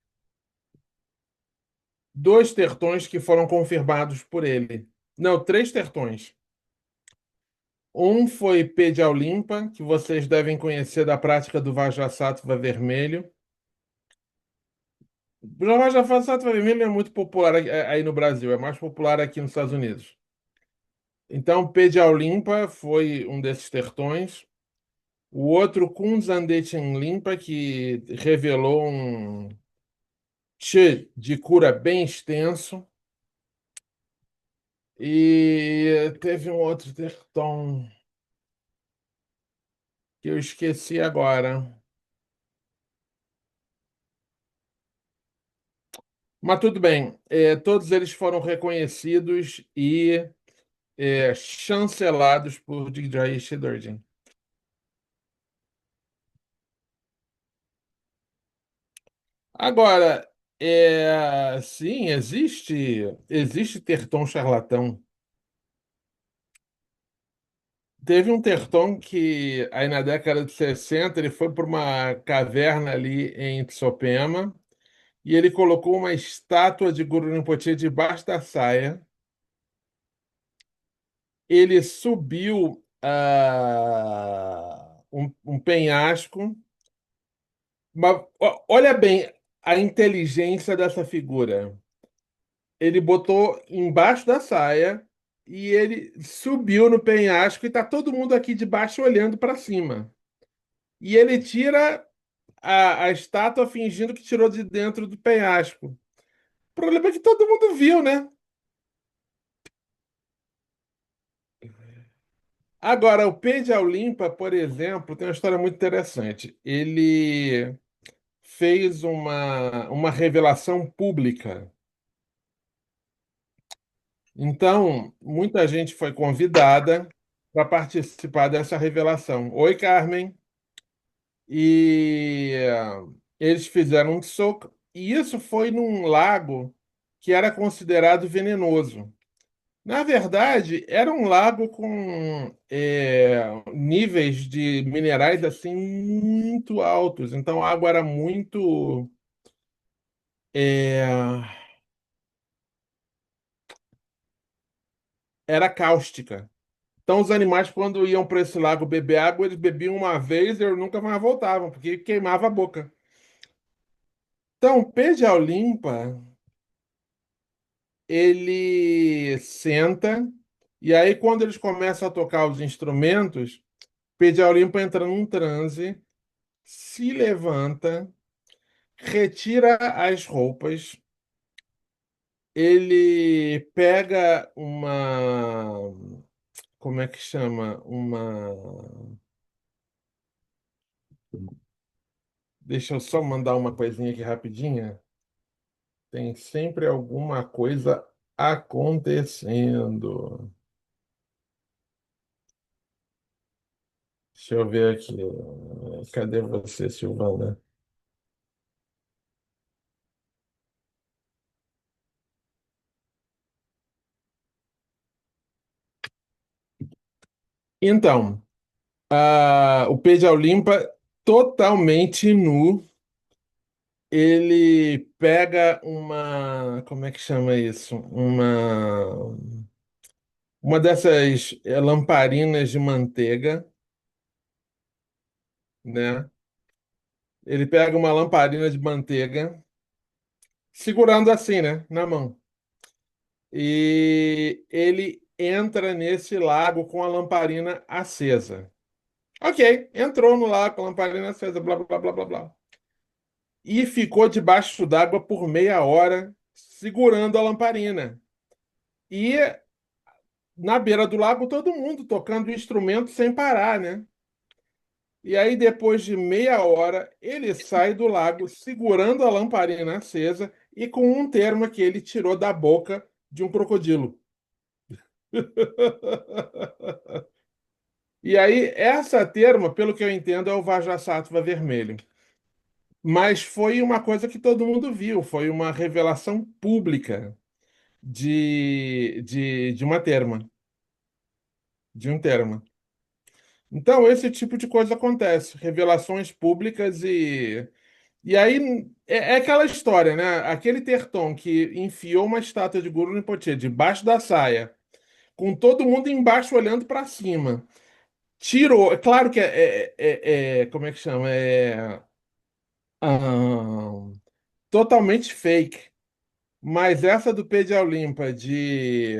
dois tertões que foram confirmados por ele. Não, três tertões. Um foi Pedial Limpa, que vocês devem conhecer da prática do Vajrasattva vermelho. O Vajrasattva vermelho é muito popular aí no Brasil, é mais popular aqui nos Estados Unidos. Então, Pedial Limpa foi um desses tertões. O outro, Kunzandetchen Limpa, que revelou um Chi de cura bem extenso. E teve um outro tertão que eu esqueci agora. Mas tudo bem, todos eles foram reconhecidos e chancelados por Digdrai Shidorjin. Agora, sim, existe tertão charlatão. Teve um tertão que, aí na década de 60 ele foi para uma caverna ali em Tsopema e ele colocou uma estátua de Guru Rinpoche debaixo da saia. Ele subiu um penhasco. Mas olha bem a inteligência dessa figura. Ele botou embaixo da saia e ele subiu no penhasco e tá todo mundo aqui de baixo olhando para cima. E ele tira a estátua fingindo que tirou de dentro do penhasco. O problema é que todo mundo viu, né? Agora, o Pedro Limpa, por exemplo, tem uma história muito interessante. Ele fez uma revelação pública. Então, muita gente foi convidada para participar dessa revelação. Oi, Carmen. E eles fizeram um soco, e isso foi num lago que era considerado venenoso. Na verdade, era um lago com níveis de minerais assim muito altos. Então, a água era muito é, era cáustica. Então, os animais, quando iam para esse lago beber água, eles bebiam uma vez e nunca mais voltavam, porque queimava a boca. Então, peixe limpa, ele senta, e aí, quando eles começam a tocar os instrumentos, peixe limpa entra num transe, se levanta, retira as roupas, ele pega uma. Como é que chama? Deixa eu só mandar uma coisinha aqui rapidinha. Tem sempre alguma coisa acontecendo. Deixa eu ver aqui. Cadê você, Silvana? Então, o Pedro Limpa, totalmente nu, ele pega uma. Como é que chama isso? Uma dessas lamparinas de manteiga, né? Ele pega uma lamparina de manteiga, segurando assim, né? Na mão. E ele entra nesse lago com a lamparina acesa. Ok, entrou no lago com a lamparina acesa, blá, blá, blá, blá, blá. E ficou debaixo d'água por meia hora, segurando a lamparina. E na beira do lago, todo mundo tocando o instrumento sem parar, né? E aí, depois de meia hora, ele sai do lago segurando a lamparina acesa e com um termo que ele tirou da boca de um crocodilo. E aí, essa terma, pelo que eu entendo, é o Vajrasattva vermelho. mas foi uma coisa que todo mundo viu, foi uma revelação pública de uma terma, de um termo. Então, esse tipo de coisa acontece, revelações públicas e aí é aquela história, né? Aquele Terton que enfiou uma estátua de Guru Rinpoche debaixo da saia, com todo mundo embaixo olhando para cima. Tirou, é claro que como é que chama? Ah, totalmente fake. Mas essa do P de Olimpa de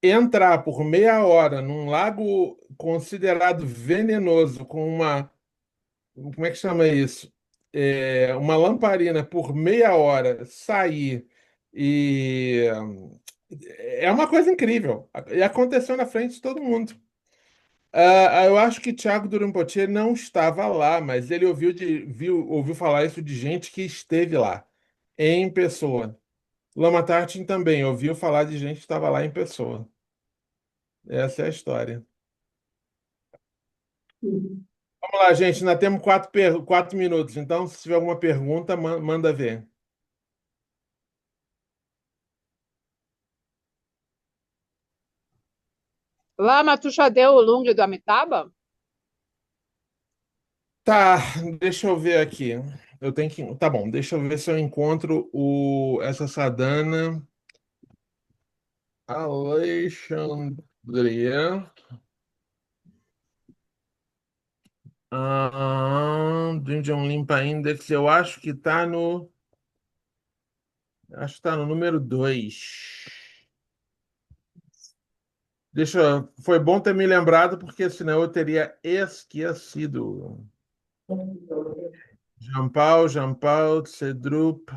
entrar por meia hora num lago considerado venenoso com uma, como é que chama isso? Uma lamparina por meia hora, sair e é uma coisa incrível. E aconteceu na frente de todo mundo. Eu acho que Thiago Durimpotier não estava lá, mas ele ouviu falar isso de gente que esteve lá, em pessoa. Lama Tartin também ouviu falar de gente que estava lá em pessoa. Essa é a história. Vamos lá, gente. Ainda temos 4 minutos. Então, se tiver alguma pergunta, manda ver. Lama, tu já deu o Lung do Amitabha? Tá, deixa eu ver aqui. Eu tenho que. Tá bom, deixa eu ver se eu encontro essa Sadhana Alexandria. Dungeon Limpa Index, eu acho que tá no. Acho que tá no número 2. Foi bom ter me lembrado, porque senão eu teria esquecido. Jean Paul, Cedrup,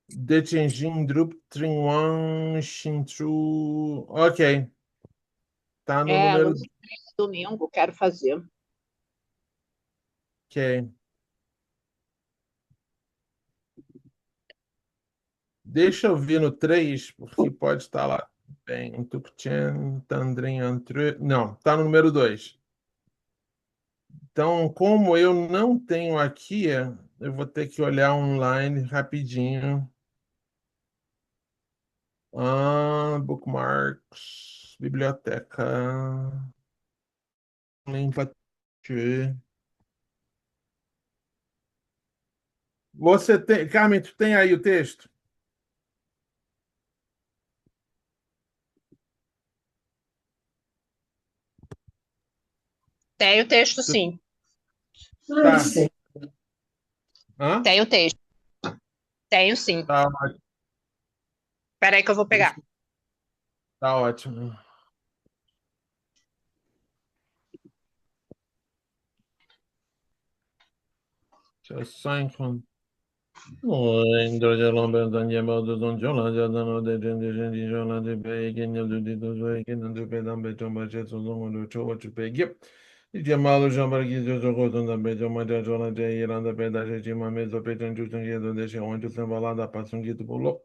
Detenjin, Drup, Trinwan, Xintru. Ok, tá no É, no número. domingo, quero fazer. Ok. Deixa eu ver no 3 porque pode estar lá. Bem, Tukchen, Tandrin, Não, tá no número 2. Então, como eu não tenho aqui, eu vou ter que olhar online rapidinho. Bookmarks, biblioteca, limpa. Você tem, Carmen, tu tem aí o texto? Tem o texto, Tu- sim. Tá. Hã? Tem o texto. Tenho, sim. Tá, Espera aí que eu vou pegar. tá ótimo. Deixa eu só encontrar. Jamalo Jambargi Jogo da Bejo Maja Jola de Iranda Peda Jima Meso Petan Jutan Yedo de Shon to Sembalada Pasungi to Polo.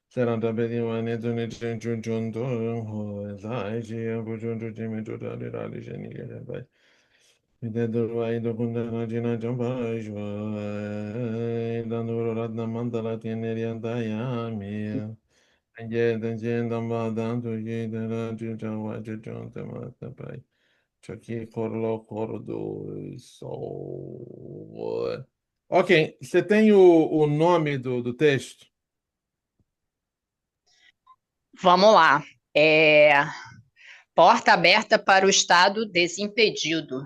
Seranta Bedi Maneto Nitin Chun to Ho Zai Ji Bujun to Jimmy to Rally Jenny. Videdurvai do Kundana Jina Jamba Jua Danuro Ratna Mandala Tieneriantayami. Anje Danjen Damba Dantu Yidana Jujawa Jujon Tematapai. Chucky Corlo Cordo Sol. Ok, você tem o nome do texto? Vamos lá. Porta aberta para o Estado desimpedido.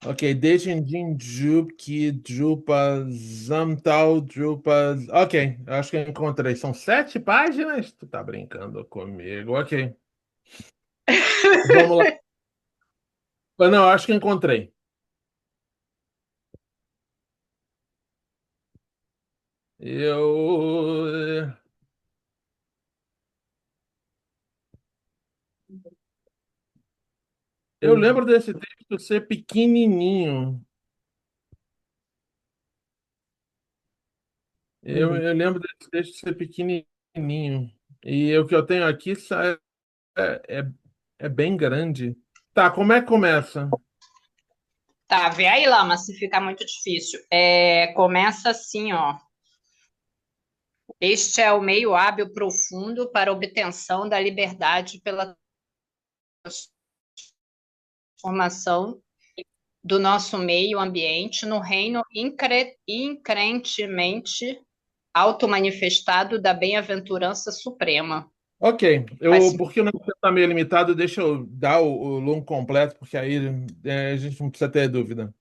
Ok, Dejinjin Jupki Drupa Zamtal Drupa. Ok, acho que eu encontrei. São 7 páginas? Tu tá brincando comigo. Ok, vamos lá. Não, acho que encontrei. Eu. Eu lembro desse texto ser pequenininho. Eu lembro desse texto ser pequenininho. E o que eu tenho aqui é, é bem grande. Tá, como é que começa? Tá, vê aí, Lama, se ficar muito difícil. Começa assim, ó. Este é o meio hábil profundo para obtenção da liberdade pela transformação do nosso meio ambiente no reino increntemente auto-manifestado da bem-aventurança suprema. Ok, Faz porque o nosso tempo está meio limitado, deixa eu dar o longo completo, porque aí a gente não precisa ter dúvida.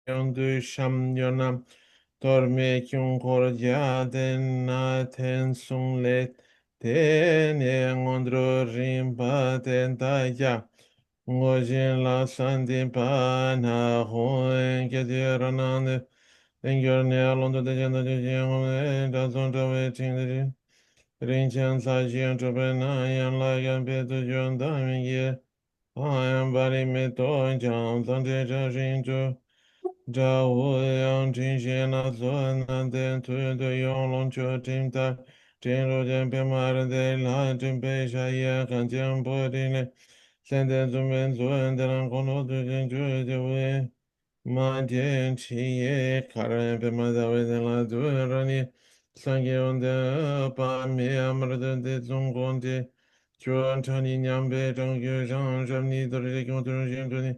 Shamyonam dorme kyun korja den na ten sung le ten yang ondro rimba ten ta ya ngojin la san din pa na hoen ke de ranan den gyor ne alondo de jan de jeng da zon da we ting de rin chan sa jian zhe ben na yan la yan pe tu juan da min ye I am bari me to jang zan de zhe jin zhu 这无量尽显那所难的突的永隆觉真的真如见变马人的那真被下也看见不定的现在准备做人的人工作最近就为马天企业看人变马在为的那做人的三个人的把面马的中国的全场的两百张学生什么的都是给我都是现在的。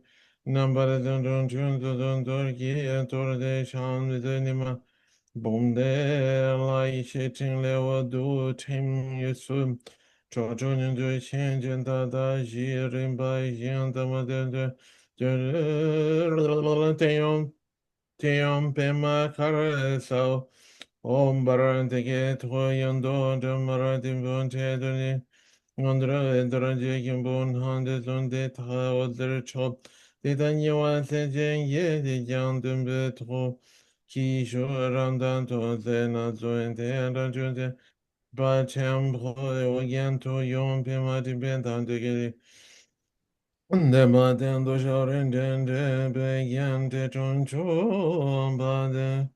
Nambara dun dun chun dun dun dun ki tor de shan de ni ma bom de lai shi ting le wo du ting yu sun cho chu nin du xian jian da da ji rin bai yin da ma de de de ten yong ten yong pe ma kar sao om baran de ge to yon do de mara dim bun che de ni ngondra endra je kim bun han de zon de ta o der chop 대단히 완세전 예대장든 베트고 기쇼란단 도세나 조엔데란 존데 바창보에 오겐토 용페마디 벤단데게 내마덴도 쇼렌덴데 베겐데 존초바데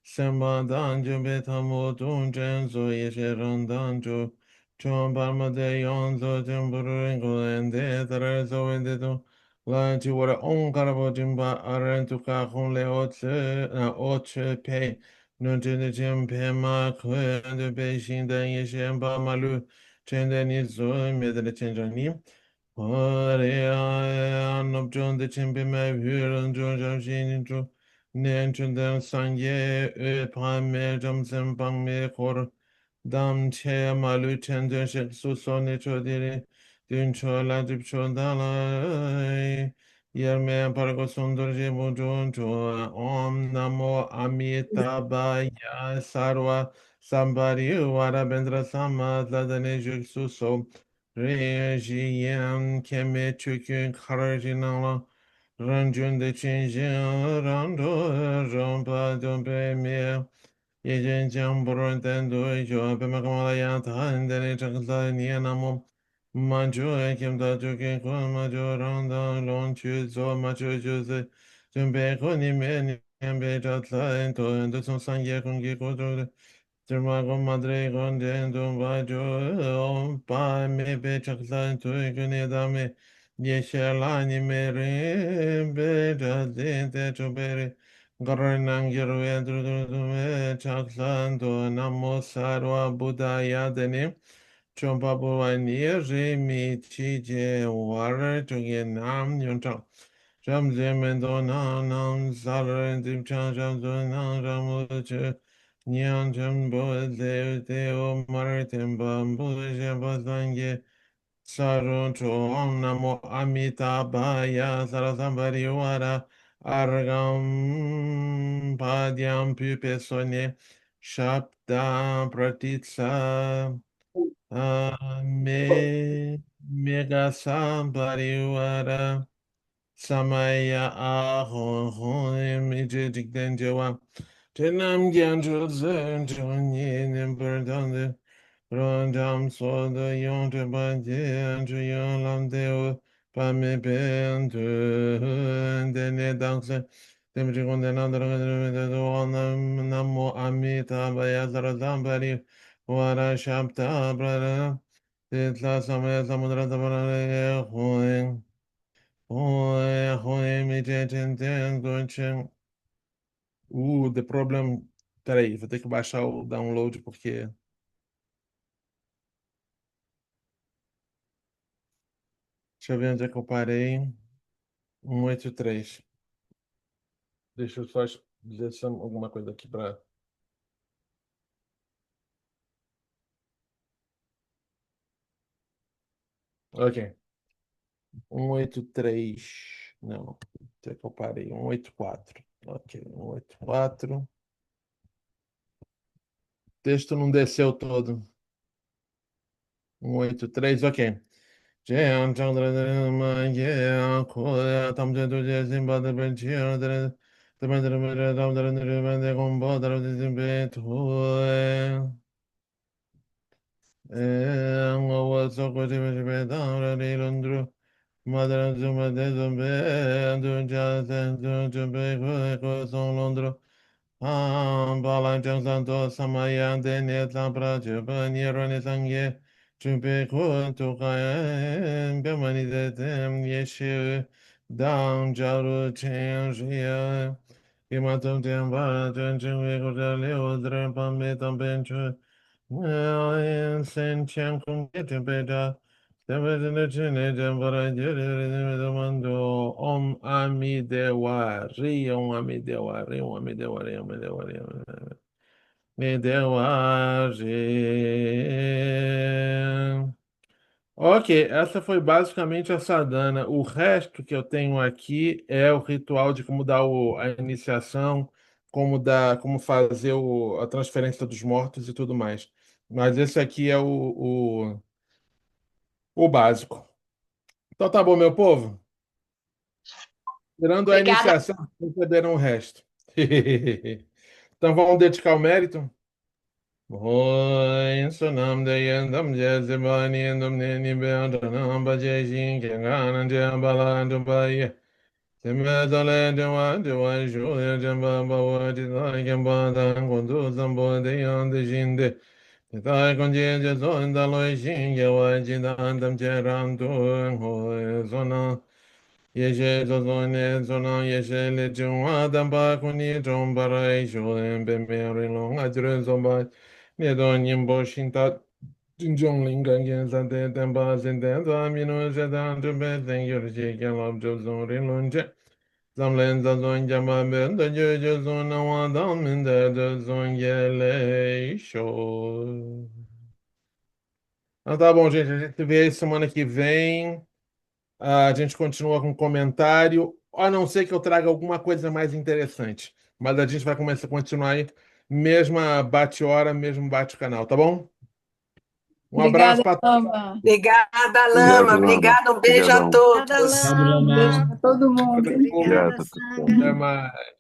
sembadanjo betamo dunjenzo yesherandanjo chombarmade yonzo temburingo ende tarezo endedo lanchi wara onkarabo jimba arentuka honle oche pe nunjene jempe ma kwende beishinda yeshemba malu chende nizo medele chenjani Nopchon de Chimpe me Huron John Shin Nen den Sangye Pame Jamsen Pang me Kor Dam Che Malu Chen den Shek Su Sone Chodiri Dun Chola Dip Chodala Yerme Pargo Sundar Je Bujon Cho Om Namo Amitabhaya Sarva Sambari Vara Bendra Sama Ladane Juk Su So Rejiyem keme çökün kararcınala rancunde çinjin rando rompa dompe me yejen jamburon tendo jo pe makamala ya tan dene chakla niya namo manjo ekem da çökün kon majo randa lon çü zo majo jose jumbe koni me niyan be chatla ento endo son sangye kongi kodro Dermagon madre gondendo vajo pa me be chakla tu gune dame yeshelani mere be jadente chobere Garanang yerwe drudume chakla do namo sarva budaya dene chompa buvani rimi chije war choge nam yonchang Sham zemendo na nam salar dim chan sham zo na ram Nyan Chambo Deo Deo Maritim Bambu Shabasangye Sarun Chom Namo Amitabhaya Sarasambari Vara Argam Padyam Pupesone Shapta Pratitsa Me Megasam Parivara Samaya Ahohim Ijidikdenjawa Tenam Gyanjul Zenjunyin Perdande Rondam Soda Yonte Bande Juyolam Deo Pame Pentu Dene Dankse Temji Condenandra Namo Amita Bayazara Zambari Wara Shapta Brada Titla Samaya Samudra Tabara Oi, oi, me gente, the problem. Peraí, vou ter que baixar o download porque. Deixa eu ver onde é que eu parei. 183. Deixa eu só dizer alguma coisa aqui para. Ok. 183. Não. Onde é que eu parei? 184. Ok, 184. O texto não desceu todo. 183, ok. Jean Chandra Maya Koya Tamja Duja Simba the Benchir the Mandra Tamdra Nirvana Gombo the Zimbet Hoe was so good to down Lundru Mother Zuma de Zumbe and Duja and Jumbe Son Londro Balanchang Santo Samaya Dene Tampra Jubani Sangye Chumpe Kuntu Kayan Bemani Zetem Yeshu Dang Jaru Chen Shia Imatum Temba Chen Wiko Leo Drempa Metam Benchu Sen Chen Kung Beta Om Ami Dewa, Ri Om Ami Dewa, Ri Om Ami Dewa, Ri Om Ami Dewa, Ri Om Ami Dewa, Ri. Ok, essa foi basicamente a sadhana. O resto que eu tenho aqui é o ritual de como dar a iniciação, como fazer a transferência dos mortos e tudo mais. Mas esse aqui é o básico. Então tá bom, meu povo. Tirando a Obrigada. iniciação, entenderam o resto. Então vamos dedicar o mérito. Oi, sonam de yandam jazibani yandam neni beantanam bajajin kenganan jambalan baye. Semedale jawa jawa shuya jamba bawa jizai kembadan kundu sambo de yande jinde. Titai konje jazo indaloi shin yawa jidandam cheram tuan hoi sonam. Yeshe zozone zonan yeshe le chungwa dampa kuni chombara isho empe meri long ajre zomba nedon yimbo shinta jinjong lingan gen sante tempa senten za minu shetan tupe sen yor she kyan lab jo zon rin lon che zamlen za zon jamba ben da jo jo zon na wa dam min da jo zon ye le isho. Então tá bom, gente. A gente se vê aí semana que vem. A gente continua com comentário, a não ser que eu traga alguma coisa mais interessante. Mas a gente vai começar a continuar aí, mesma bate-hora, mesmo bate-canal, tá bom? Um abraço Obrigada, para Lama. Obrigada, Obrigado, Lama. Lama. Obrigada, um beijo a Obrigadão. Obrigada, todos. Um beijo Lama. para todo mundo. todo mundo. Obrigada, Obrigado, tudo bom. Até Sandra. mais.